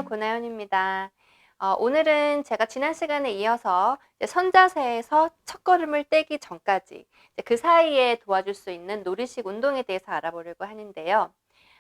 고나연입니다. 오늘은 제가 지난 시간에 이어서 이제 선자세에서 첫걸음을 떼기 전까지 그 사이에 도와줄 수 있는 놀이식 운동에 대해서 알아보려고 하는데요.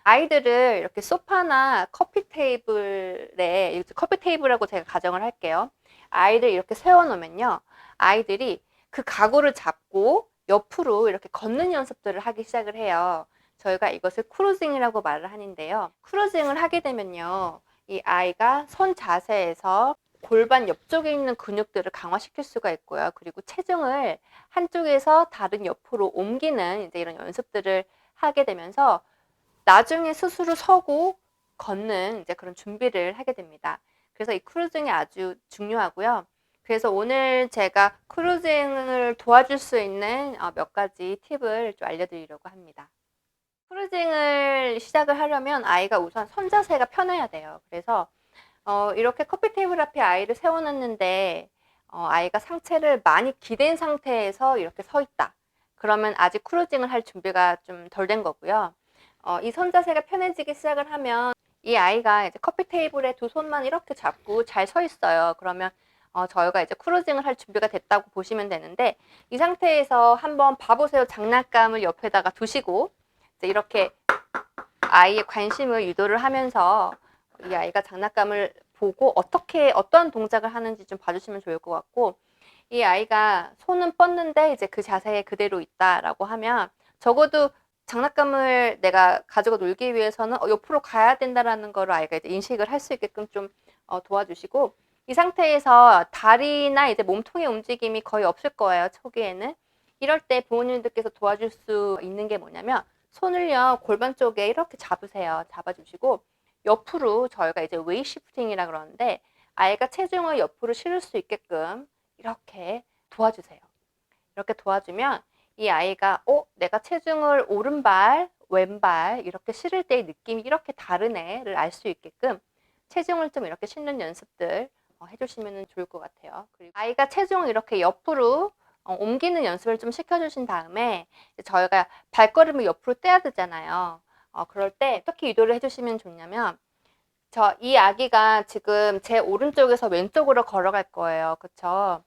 아이들을 이렇게 소파나 커피 테이블에, 커피 테이블이라고 제가 가정을 할게요. 아이들 이렇게 세워놓으면요. 아이들이 그 가구를 잡고 옆으로 이렇게 걷는 연습들을 하기 시작을 해요. 저희가 이것을 크루징이라고 말을 하는데요. 크루징을 하게 되면요. 이 아이가 선 자세에서 골반 옆쪽에 있는 근육들을 강화시킬 수가 있고요. 그리고 체중을 한쪽에서 다른 옆으로 옮기는 이제 이런 연습들을 하게 되면서 나중에 스스로 서고 걷는 이제 그런 준비를 하게 됩니다. 그래서 이 크루징이 아주 중요하고요. 그래서 오늘 제가 크루징을 도와줄 수 있는 몇 가지 팁을 좀 알려드리려고 합니다. 크루징을 시작을 하려면 아이가 우선 선자세가 편해야 돼요. 그래서 이렇게 커피 테이블 앞에 아이를 세워놨는데 아이가 상체를 많이 기댄 상태에서 이렇게 서 있다. 그러면 아직 크루징을 할 준비가 좀 덜 된 거고요. 이 선자세가 편해지기 시작을 하면 이 아이가 이제 커피 테이블에 두 손만 이렇게 잡고 잘 서 있어요. 그러면 저희가 이제 크루징을 할 준비가 됐다고 보시면 되는데 이 상태에서 한번 봐보세요. 장난감을 옆에다가 두시고 이제 이렇게 아이의 관심을 유도를 하면서 이 아이가 장난감을 보고 어떠한 동작을 하는지 좀 봐주시면 좋을 것 같고, 이 아이가 손은 뻗는데 이제 그 자세에 그대로 있다라고 하면 적어도 장난감을 내가 가지고 놀기 위해서는 옆으로 가야 된다라는 걸 아이가 이제 인식을 할 수 있게끔 좀 도와주시고, 이 상태에서 다리나 이제 몸통의 움직임이 거의 없을 거예요, 초기에는. 이럴 때 부모님들께서 도와줄 수 있는 게 뭐냐면 손을요 골반 쪽에 이렇게 잡으세요. 잡아주시고 옆으로, 저희가 이제 웨이 시프팅이라 그러는데 아이가 체중을 옆으로 실을 수 있게끔 이렇게 도와주세요. 이렇게 도와주면 이 아이가 내가 체중을 오른발, 왼발 이렇게 실을 때의 느낌이 이렇게 다르네를 알 수 있게끔 체중을 좀 이렇게 실는 연습들 해주시면 좋을 것 같아요. 그리고 아이가 체중을 이렇게 옆으로 옮기는 연습을 좀 시켜주신 다음에 저희가 발걸음을 옆으로 떼야 되잖아요. 그럴 때 어떻게 유도를 해주시면 좋냐면, 이 아기가 지금 제 오른쪽에서 왼쪽으로 걸어갈 거예요. 그쵸?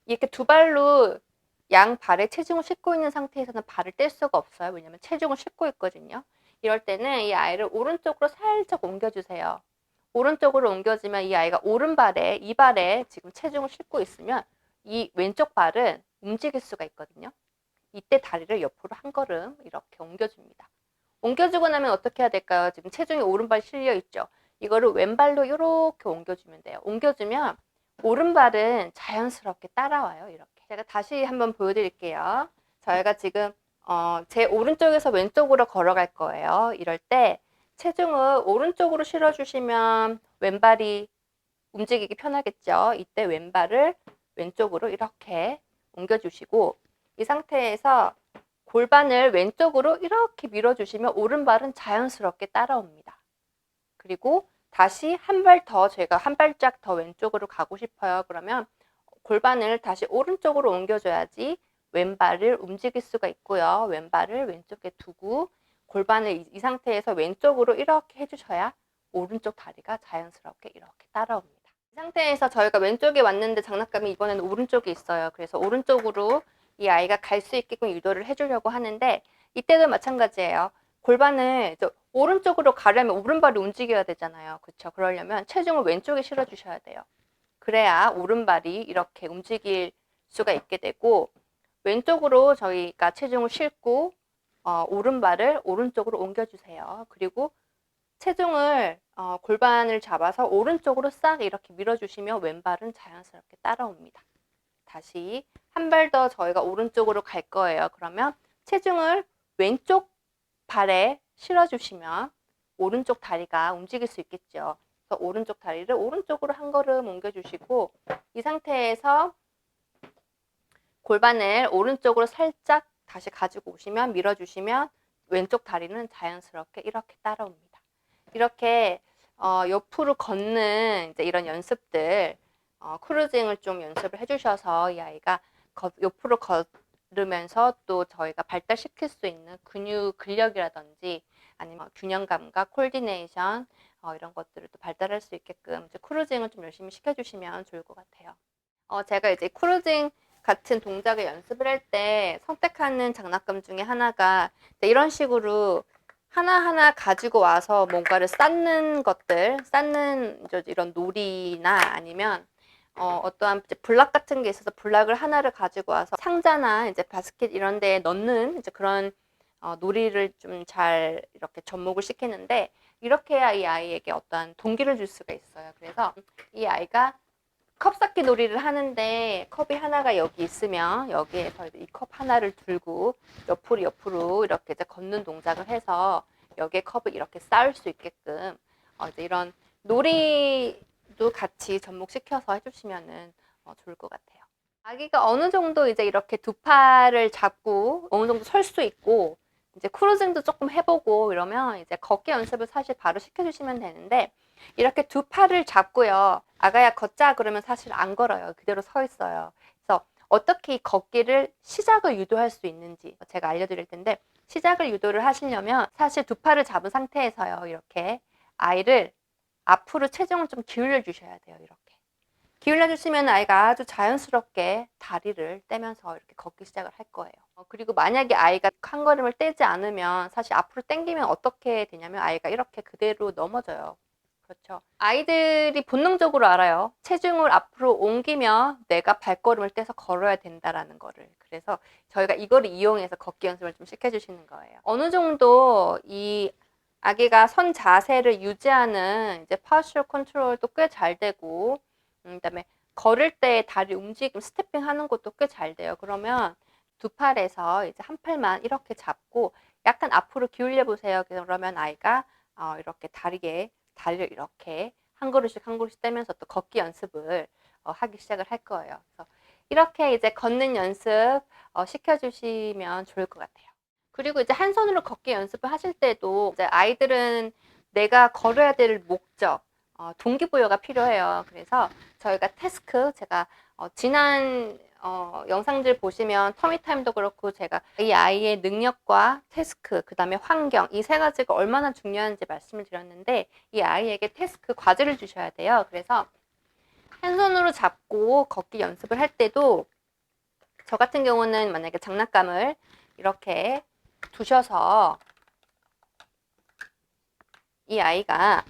이렇게 두 발로 양 발에 체중을 싣고 있는 상태에서는 발을 뗄 수가 없어요. 왜냐면 체중을 싣고 있거든요. 이럴 때는 이 아이를 오른쪽으로 살짝 옮겨주세요. 오른쪽으로 옮겨주면 이 아이가 오른발에, 이 발에 지금 체중을 싣고 있으면 이 왼쪽 발은 움직일 수가 있거든요. 이때 다리를 옆으로 한 걸음 이렇게 옮겨줍니다. 옮겨주고 나면 어떻게 해야 될까요? 지금 체중이 오른발 실려 있죠. 이거를 왼발로 이렇게 옮겨주면 돼요. 옮겨주면 오른발은 자연스럽게 따라와요. 이렇게. 제가 다시 한번 보여드릴게요. 저희가 지금 제 오른쪽에서 왼쪽으로 걸어갈 거예요. 이럴 때 체중을 오른쪽으로 실어주시면 왼발이 움직이기 편하겠죠. 이때 왼발을 왼쪽으로 이렇게 옮겨주시고, 이 상태에서 골반을 왼쪽으로 이렇게 밀어주시면 오른발은 자연스럽게 따라옵니다. 그리고 다시 한 발 더, 제가 한 발짝 더 왼쪽으로 가고 싶어요. 그러면 골반을 다시 오른쪽으로 옮겨줘야지 왼발을 움직일 수가 있고요. 왼발을 왼쪽에 두고 골반을 이 상태에서 왼쪽으로 이렇게 해주셔야 오른쪽 다리가 자연스럽게 이렇게 따라옵니다. 이 상태에서 저희가 왼쪽에 왔는데 장난감이 이번에는 오른쪽에 있어요. 그래서 오른쪽으로 이 아이가 갈 수 있게끔 유도를 해주려고 하는데, 이때도 마찬가지예요. 골반을 오른쪽으로 가려면 오른발이 움직여야 되잖아요. 그렇죠? 그러려면 체중을 왼쪽에 실어주셔야 돼요. 그래야 오른발이 이렇게 움직일 수가 있게 되고, 왼쪽으로 저희가 체중을 싣고 오른발을 오른쪽으로 옮겨주세요. 그리고 체중을 골반을 잡아서 오른쪽으로 싹 이렇게 밀어주시면 왼발은 자연스럽게 따라옵니다. 다시 한 발 더 저희가 오른쪽으로 갈 거예요. 그러면 체중을 왼쪽 발에 실어주시면 오른쪽 다리가 움직일 수 있겠죠. 그래서 오른쪽 다리를 오른쪽으로 한 걸음 옮겨주시고, 이 상태에서 골반을 오른쪽으로 살짝 다시 가지고 오시면, 밀어주시면 왼쪽 다리는 자연스럽게 이렇게 따라옵니다. 이렇게 옆으로 걷는 이제 이런 연습들, 크루징을 좀 연습을 해주셔서 이 아이가 옆으로 걸으면서 또 저희가 발달시킬 수 있는 근력이라든지 아니면 균형감과 코디네이션, 이런 것들을 또 발달할 수 있게끔 이제 크루징을 좀 열심히 시켜주시면 좋을 것 같아요. 제가 이제 크루징 같은 동작을 연습을 할 때 선택하는 장난감 중에 하나가 이런 식으로 하나하나 가지고 와서 뭔가를 쌓는 것들, 쌓는 이런 놀이나 아니면 어떠한 이제 블락 같은 게 있어서 블락을 하나를 가지고 와서 상자나 이제 바스켓 이런 데에 넣는 이제 그런 놀이를 좀 잘 이렇게 접목을 시키는데, 이렇게 해야 이 아이에게 어떠한 동기를 줄 수가 있어요. 그래서 이 아이가 컵 쌓기 놀이를 하는데 컵이 하나가 여기 있으면 여기에서 이 컵 하나를 들고 옆으로 이렇게 이제 걷는 동작을 해서 여기에 컵을 이렇게 쌓을 수 있게끔 이제 이런 놀이도 같이 접목시켜서 해주시면은 좋을 것 같아요. 아기가 어느 정도 이제 이렇게 두 팔을 잡고 어느 정도 설 수 있고 이제 크루징도 조금 해보고 이러면 이제 걷기 연습을 사실 바로 시켜주시면 되는데, 이렇게 두 팔을 잡고요. 아가야 걷자 그러면 사실 안 걸어요. 그대로 서 있어요. 그래서 어떻게 이 걷기를 시작을 유도할 수 있는지 제가 알려드릴 텐데, 시작을 유도를 하시려면 사실 두 팔을 잡은 상태에서요. 이렇게 아이를 앞으로 체중을 좀 기울여 주셔야 돼요. 이렇게. 기울여 주시면 아이가 아주 자연스럽게 다리를 떼면서 이렇게 걷기 시작을 할 거예요. 그리고 만약에 아이가 한 걸음을 떼지 않으면 사실 앞으로 당기면 어떻게 되냐면 아이가 이렇게 그대로 넘어져요. 그렇죠. 아이들이 본능적으로 알아요. 체중을 앞으로 옮기면 내가 발걸음을 떼서 걸어야 된다라는 거를. 그래서 저희가 이거를 이용해서 걷기 연습을 좀 시켜주시는 거예요. 어느 정도 이 아기가 선 자세를 유지하는 이제 파스처 컨트롤도 꽤 잘 되고, 그다음에 걸을 때 다리 움직임, 스태핑 하는 것도 꽤 잘 돼요. 그러면 두 팔에서 이제 한 팔만 이렇게 잡고 약간 앞으로 기울여 보세요. 그러면 아이가 이렇게 다리를 이렇게 한 그루씩 한 그루씩 떼면서 또 걷기 연습을 하기 시작을 할 거예요. 그래서 이렇게 이제 걷는 연습 시켜주시면 좋을 것 같아요. 그리고 이제 한 손으로 걷기 연습을 하실 때도 이제 아이들은 내가 걸어야 될 목적, 동기부여가 필요해요. 그래서 저희가 태스크, 제가 지난 영상들 보시면 터미타임도 그렇고 제가 이 아이의 능력과 태스크, 그 다음에 환경, 이 세 가지가 얼마나 중요한지 말씀을 드렸는데, 이 아이에게 태스크, 과제를 주셔야 돼요. 그래서 한 손으로 잡고 걷기 연습을 할 때도 저 같은 경우는 만약에 장난감을 이렇게 두셔서 이 아이가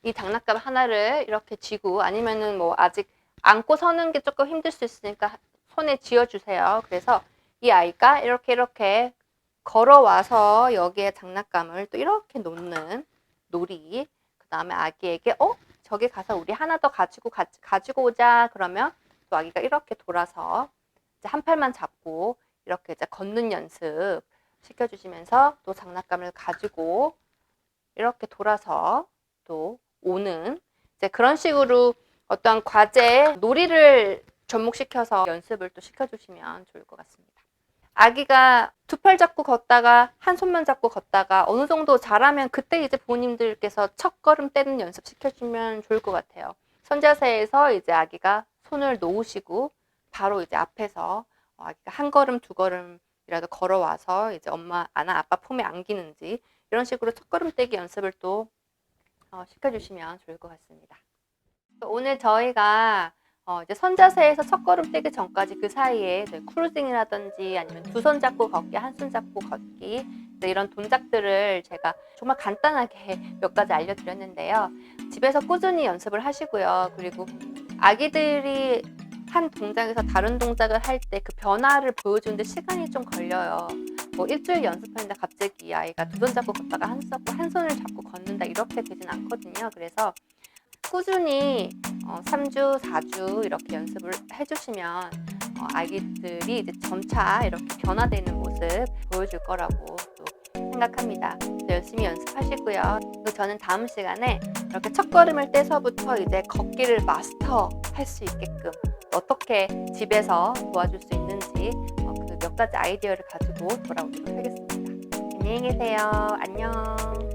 이 장난감 하나를 이렇게 쥐고, 아니면은 뭐 아직 안고 서는 게 조금 힘들 수 있으니까 손에 쥐어주세요. 그래서 이 아이가 이렇게 걸어와서 여기에 장난감을 또 이렇게 놓는 놀이. 그 다음에 아기에게 저기 가서 우리 하나 더 가지고 오자. 그러면 또 아기가 이렇게 돌아서 이제 한 팔만 잡고 이렇게 이제 걷는 연습 시켜주시면서 또 장난감을 가지고 이렇게 돌아서 또 오는, 이제 그런 식으로 어떤 과제, 놀이를 접목시켜서 연습을 또 시켜주시면 좋을 것 같습니다. 아기가 두 팔 잡고 걷다가 한 손만 잡고 걷다가 어느 정도 잘하면 그때 이제 부모님들께서 첫 걸음 떼는 연습 시켜주면 좋을 것 같아요. 선자세에서 이제 아기가 손을 놓으시고 바로 이제 앞에서 아기가 한 걸음 두 걸음이라도 걸어와서 이제 엄마 아빠 품에 안기는지 이런 식으로 첫 걸음 떼기 연습을 또 시켜주시면 좋을 것 같습니다. 오늘 저희가 이제 선자세에서 첫 걸음 떼기 전까지 그 사이에 크루징이라든지 아니면 두 손 잡고 걷기, 한 손 잡고 걷기, 이런 동작들을 제가 정말 간단하게 몇 가지 알려드렸는데요. 집에서 꾸준히 연습을 하시고요. 그리고 아기들이 한 동작에서 다른 동작을 할 때 그 변화를 보여주는데 시간이 좀 걸려요. 뭐 일주일 연습하는데 갑자기 이 아이가 두 손 잡고 걷다가 한 손을 잡고 걷는다 이렇게 되진 않거든요. 그래서 꾸준히 3주, 4주 이렇게 연습을 해주시면 아기들이 이제 점차 이렇게 변화되는 모습 보여줄 거라고 또 생각합니다. 열심히 연습하시고요. 그리고 저는 다음 시간에 이렇게 첫 걸음을 떼서부터 이제 걷기를 마스터할 수 있게끔 어떻게 집에서 도와줄 수 있는지 그 몇 가지 아이디어를 가지고 돌아오도록 하겠습니다. 안녕히 계세요. 안녕.